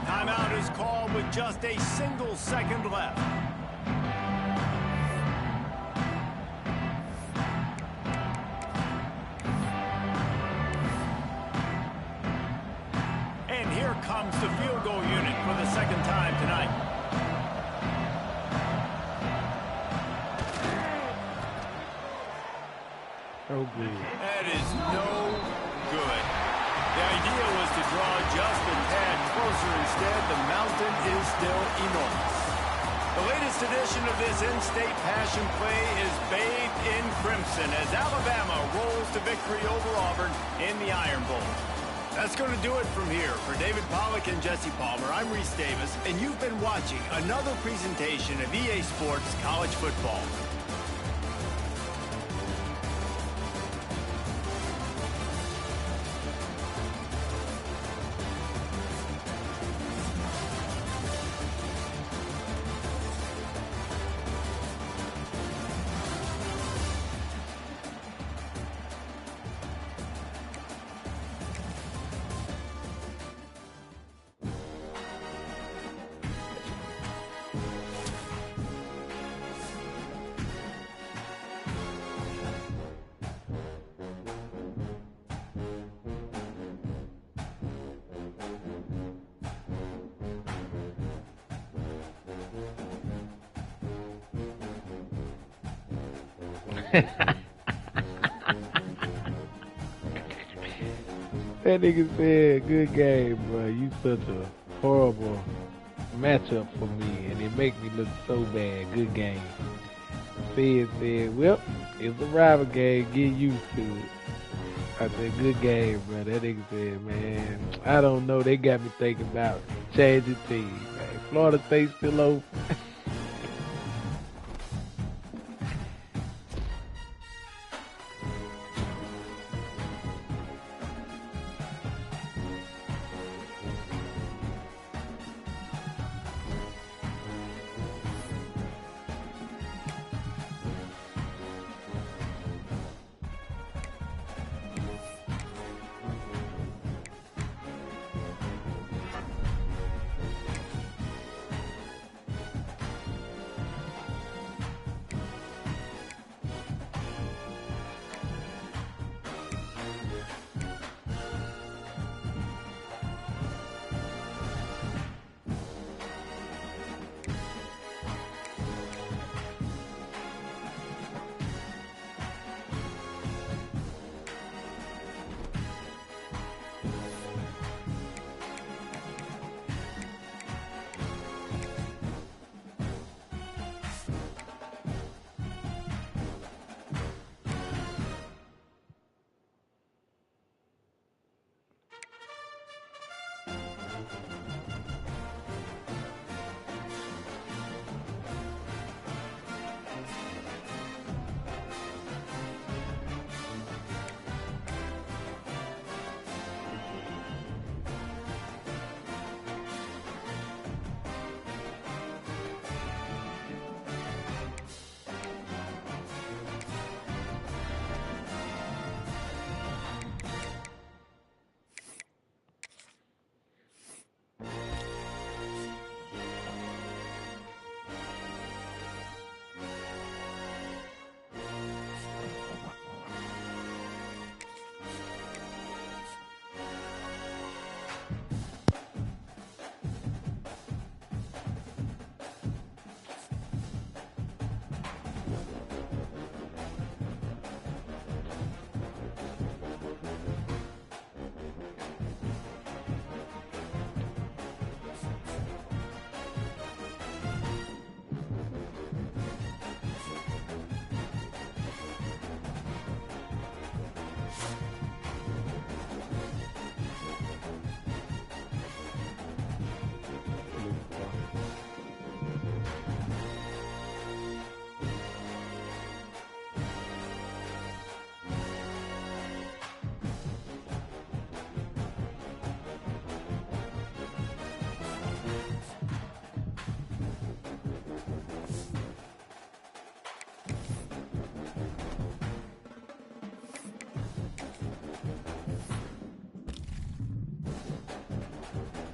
Timeout is called with just a single second left. And here comes the field goal unit for the second time tonight. Oh, good. That is no good. The idea was to draw just a tad closer. Instead, the mountain is still enormous. The latest edition of this in-state passion play is bathed in crimson as Alabama rolls to victory over Auburn in the Iron Bowl. That's going to do it from here. For David Pollack and Jesse Palmer, I'm Reese Davis, and you've been watching another presentation of EA Sports College Football. That nigga said, good game, bro. You such a horrible matchup for me, and it make me look so bad. Good game. Said, well, it's a rival game. Get used to it. I said, good game, bro. That nigga said, man, I don't know. They got me thinking about changing teams, man. Florida State still open.